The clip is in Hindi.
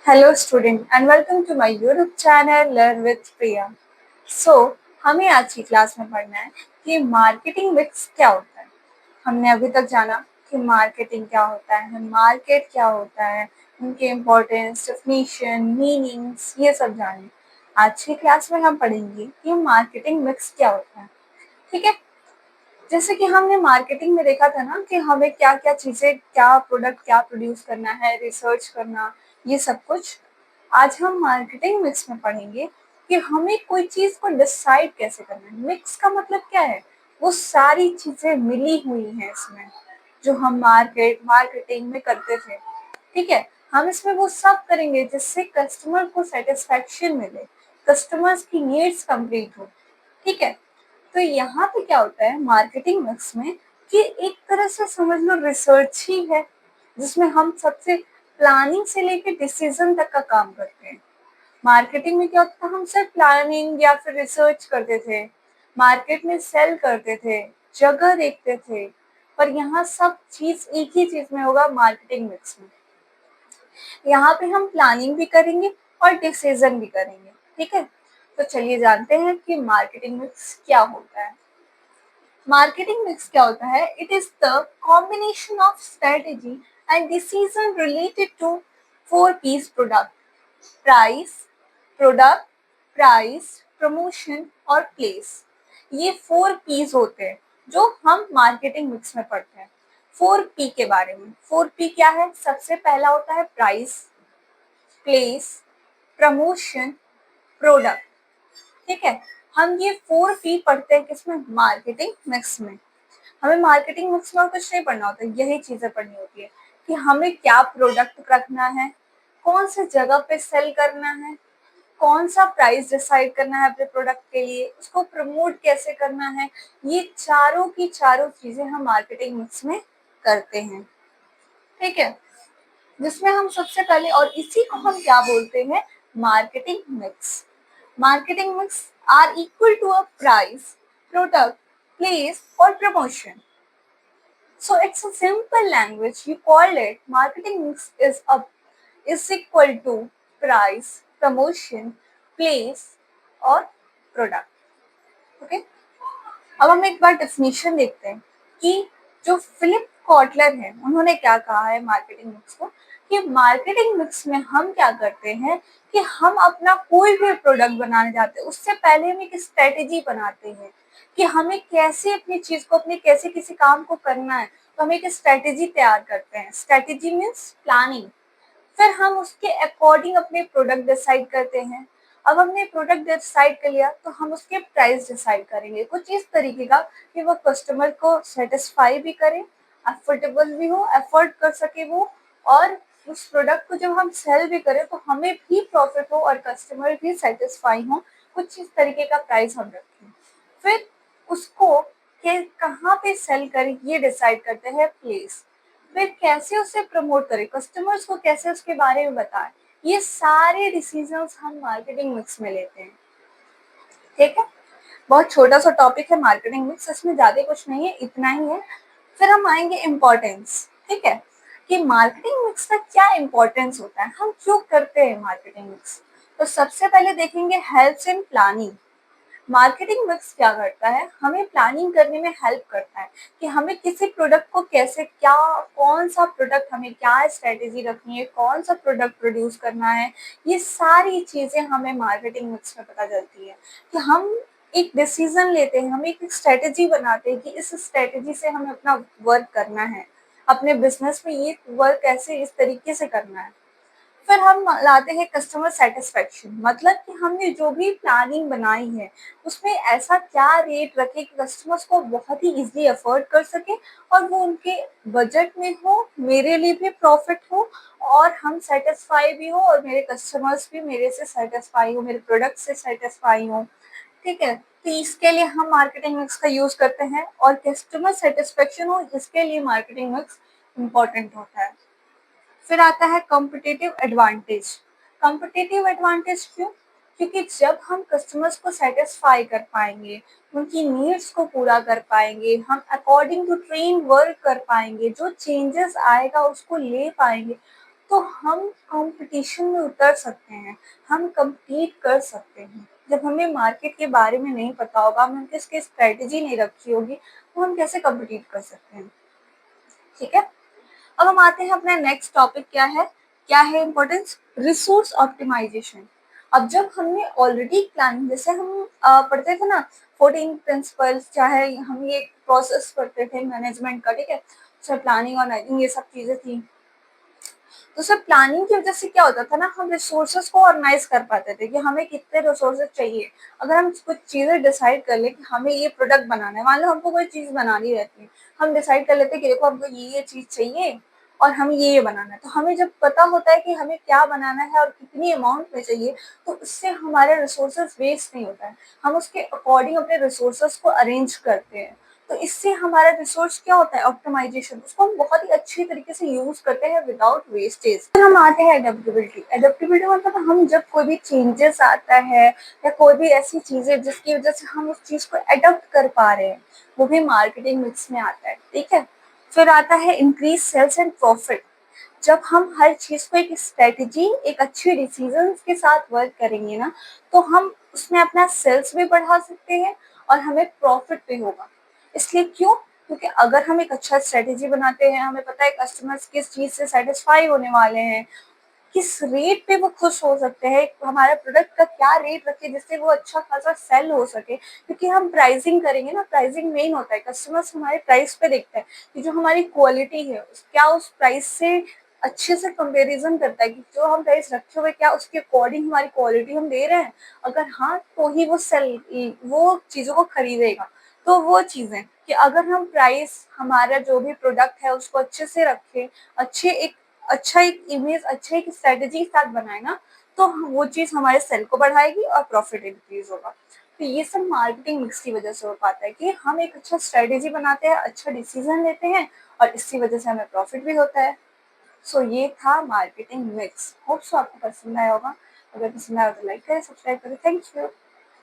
Hello student and welcome to my YouTube channel learn with Priya. So हमें आज की क्लास में पढ़ना है कि मार्केटिंग मिक्स क्या होता है। हमने अभी तक जाना कि मार्केटिंग क्या होता है, मार्केट क्या होता है, उनके इम्पोर्टेंस, डेफिनेशन, मीनिंग्स, ये सब जाने। आज की क्लास में हम पढ़ेंगे कि मार्केटिंग मिक्स क्या होता है। ठीक है, जैसे कि हमने मार्केटिंग में देखा था ना कि हमें क्या क्या चीज़ें, क्या प्रोडक्ट क्या प्रोड्यूस करना है, रिसर्च करना, ये सब कुछ। आज हम मार्केटिंग मिक्स में पढ़ेंगे कि हमें कोई चीज़ को डिसाइड कैसे करना है। मिक्स का मतलब क्या है? वो सारी चीज़ें मिली हुई हैं इसमें, जो हम मार्केटिंग में करते थे। ठीक है, हम इसमें वो सब करेंगे जिससे कस्टमर को सेटिस्फैक्शन मिले, कस्टमर्स की नीड्स कंप्लीट हो। ठीक है, तो यहाँ पे क्या होता है मार्केटिंग मिक्स में कि एक तरह से समझ लो रिसर्च ही है, जिसमें हम सबसे प्लानिंग से लेके डिसीजन तक का काम करते हैं। मार्केटिंग में क्या होता था, हम सिर्फ प्लानिंग या फिर रिसर्च करते थे, मार्केट में सेल करते थे, जगह देखते थे, पर यहाँ सब चीज एक ही चीज में होगा मार्केटिंग मिक्स में। यहाँ पे हम प्लानिंग भी करेंगे और डिसीजन भी करेंगे। ठीक है, तो चलिए जानते हैं कि मार्केटिंग मिक्स क्या होता है। मार्केटिंग मिक्स क्या होता है? It is the combination of strategy and decision related to four Ps product: price, product, price, promotion और प्लेस। ये फोर पीस होते हैं जो हम मार्केटिंग मिक्स में पढ़ते हैं। फोर पी के बारे में, फोर पी क्या है? सबसे पहला होता है प्राइस, प्लेस, प्रमोशन, प्रोडक्ट। ठीक है, हम ये फोर पी पढ़ते हैं किसमें? मार्केटिंग मिक्स में। हमें मार्केटिंग मिक्स में और कुछ नहीं पढ़ना होता, यही चीजें पढ़नी होती है कि हमें क्या प्रोडक्ट रखना है, कौन से जगह पे सेल करना है, कौन सा प्राइस डिसाइड करना है अपने प्रोडक्ट के लिए, उसको प्रमोट कैसे करना है। ये चारों की चारों चीजें हम मार्केटिंग मिक्स में करते हैं। ठीक है, जिसमें हम सबसे पहले, और इसी को हम क्या बोलते हैं? Marketing mix. Marketing mix are equal to a price, product, place और promotion. So it's a simple language. You call it marketing mix is equal to price, promotion, place और product. Okay? अब हम एक बार डेफिनेशन देखते हैं कि जो फिलिप कॉटलर है उन्होंने क्या कहा है मार्केटिंग मिक्स को, कि मार्केटिंग मिक्स में हम क्या करते हैं कि हम अपना कोई भी प्रोडक्ट बनाने जाते हैं उससे पहले हम एक स्ट्रेटेजी बनाते हैं कि हमें कैसे अपनी चीज को, अपने कैसे किसी काम को करना है। तो हम एक स्ट्रेटेजी तैयार करते हैं। Strategy means planning. फिर हम उसके अकॉर्डिंग अपने प्रोडक्ट डिसाइड करते हैं। अब हमने प्रोडक्ट डिसाइड कर लिया तो हम उसके प्राइस डिसाइड करेंगे, कुछ इस तरीके का कि वो कस्टमर को सेटिस्फाई भी करे, अफोर्डेबल भी हो, अफोर्ड कर सके वो, और उस प्रोडक्ट को जब हम सेल भी करें तो हमें भी प्रॉफिट हो और कस्टमर भी सेटिस्फाई हो। कुछ इस तरीके का प्राइस हम रखें। फिर उसको कि कहाँ पे सेल करें ये डिसाइड करते हैं प्लेस। फिर कैसे उसे प्रमोट करें, कस्टमर्स को कैसे उसके बारे में बताएं, ये सारे डिसीजंस हम मार्केटिंग मिक्स में लेते हैं। ठीक है, बहुत छोटा सा टॉपिक है मार्केटिंग मिक्स, इसमें ज्यादा कुछ नहीं है, इतना ही है। फिर हम आएंगे इम्पोर्टेंस। ठीक है, कि मार्केटिंग मिक्स का क्या इम्पोर्टेंस होता है, हम क्यों करते हैं मार्केटिंग मिक्स। तो सबसे पहले देखेंगे helps in planning. Marketing mix क्या करता है? हमें प्लानिंग करने में हेल्प करता है कि हमें किसी प्रोडक्ट को कैसे, क्या, कौन सा प्रोडक्ट, हमें क्या स्ट्रेटेजी रखनी है, कौन सा प्रोडक्ट प्रोड्यूस करना है। ये सारी चीजें हमें मार्केटिंग मिक्स में पता चलती है कि हम एक डिसीजन लेते हैं, हम एक स्ट्रेटेजी बनाते हैं कि इस स्ट्रेटेजी से हमें अपना वर्क करना है, अपने बिजनेस में ये वर्क ऐसे इस तरीके से करना है। फिर हम लाते हैं कस्टमर सेटिस्फेक्शन, मतलब कि हमने जो भी प्लानिंग बनाई है उसमें ऐसा क्या रेट रखे कि कस्टमर्स को बहुत ही इजीली अफोर्ड कर सके और वो उनके बजट में हो, मेरे लिए भी प्रॉफिट हो और हम सेटिस्फाई भी हो और मेरे कस्टमर्स भी मेरे से सेटिस्फाई हो, मेरे प्रोडक्ट से सेटिस्फाई हो। ठीक है, तो इसके लिए हम मार्केटिंग मिक्स का यूज करते हैं और कस्टमर सेटिस्फेक्शन हो इसके लिए मार्केटिंग मिक्स इम्पोर्टेंट होता है। फिर आता है कॉम्पिटिटिव एडवांटेज। कॉम्पिटिटिव एडवांटेज क्यों? क्योंकि जब हम कस्टमर्स को सेटिस्फाई कर पाएंगे, उनकी नीड्स को पूरा कर पाएंगे, हम अकॉर्डिंग टू ट्रेंड वर्क कर पाएंगे, जो चेंजेस आएगा उसको ले पाएंगे, तो हम कंपटीशन में उतर सकते हैं, हम compete कर सकते हैं। जब हमें मार्केट के बारे में नहीं पता होगा, हमने इसकी स्ट्रेटेजी नहीं रखी होगी, तो हम कैसे compete कर सकते हैं? ठीक है। अब हम आते हैं अपना नेक्स्ट टॉपिक क्या है इम्पोर्टेंस रिसोर्स ऑप्टिमाइजेशन। अब जब हमने ऑलरेडी प्लानिंग जैसे हम पढ़ते थे ना 14 प्रिंसिपल्स, चाहे हम ये प्रोसेस पढ़ते थे मैनेजमेंट का, ठीक है, सर प्लानिंग ऑर्गेनाइजिंग ये सब चीजें थी। तो सर प्लानिंग की वजह से क्या होता था ना, हम रिसोर्सेज को ऑर्गेनाइज कर पाते थे कि हमें कितने रिसोर्सेज चाहिए। अगर हम कुछ चीजें डिसाइड कर ले कि हमें ये प्रोडक्ट बनाना है, मान लो हमको कोई चीज बनानी रहती है, हम डिसाइड कर लेते हैं कि देखो हमको ये चीज चाहिए और हमें ये बनाना है। तो हमें जब पता होता है कि हमें क्या बनाना है और कितनी अमाउंट में चाहिए, तो उससे हमारे रिसोर्सेज वेस्ट नहीं होता है। हम उसके अकॉर्डिंग अपने रिसोर्सेज को अरेंज करते हैं। तो इससे हमारा रिसोर्स क्या होता है ऑप्टिमाइजेशन, उसको हम बहुत ही अच्छी तरीके से यूज करते हैं विदाउट वेस्टेज। फिर हम आते हैं एडेप्टेबिलिटी। एडेप्टेबिलिटी मतलब हम जब कोई भी चेंजेस आता है या कोई भी ऐसी चीजें जिसकी वजह से हम उस चीज को अडॉप्ट कर पा रहे हैं, वो भी मार्केटिंग मिक्स में आता है, ठीक है। फिर आता है इंक्रीज सेल्स एंड प्रॉफिट। जब हम हर चीज को एक स्ट्रेटेजी, एक अच्छी डिसीजन के साथ वर्क करेंगे ना, तो हम उसमें अपना सेल्स भी बढ़ा सकते हैं और हमें प्रॉफिट भी होगा। इसलिए क्यों? क्योंकि अगर हम एक अच्छा स्ट्रेटेजी बनाते हैं, हमें पता है कस्टमर्स किस चीज से सेटिस्फाई होने वाले हैं, किस रेट पे वो खुश हो सकते हैं, हमारा प्रोडक्ट का क्या रेट रखे जिससे वो अच्छा खासा सेल हो सके। क्योंकि हम प्राइसिंग करेंगे ना, प्राइसिंग मेन होता है, कस्टमर्स हमारे प्राइस पे देखते हैं कि जो हमारी क्वालिटी है क्या उस प्राइस से अच्छे से कंपैरिजन करता है कि जो हम प्राइस रखे हुए क्या उसके अकॉर्डिंग हमारी क्वालिटी हम दे रहे हैं। अगर हाँ, तो ही वो चीजों को खरीदेगा। तो वो चीजें कि अगर हम प्राइस हमारा जो भी प्रोडक्ट है उसको अच्छे से रखें, अच्छा एक इमेज, अच्छा एक स्ट्रेटेजी के साथ बनाए ना, तो वो चीज हमारे सेल को बढ़ाएगी और प्रॉफिट इंक्रीज होगा। तो ये सब मार्केटिंग मिक्स की वजह से हो पाता है कि हम एक अच्छा स्ट्रेटेजी बनाते हैं, अच्छा डिसीजन लेते हैं और इसी वजह से हमें प्रॉफिट भी होता है। सो ये था मार्केटिंग मिक्स। होप सो आपको पसंद आया होगा। अगर पसंद आया तो लाइक करें, सब्सक्राइब करें। Thank you.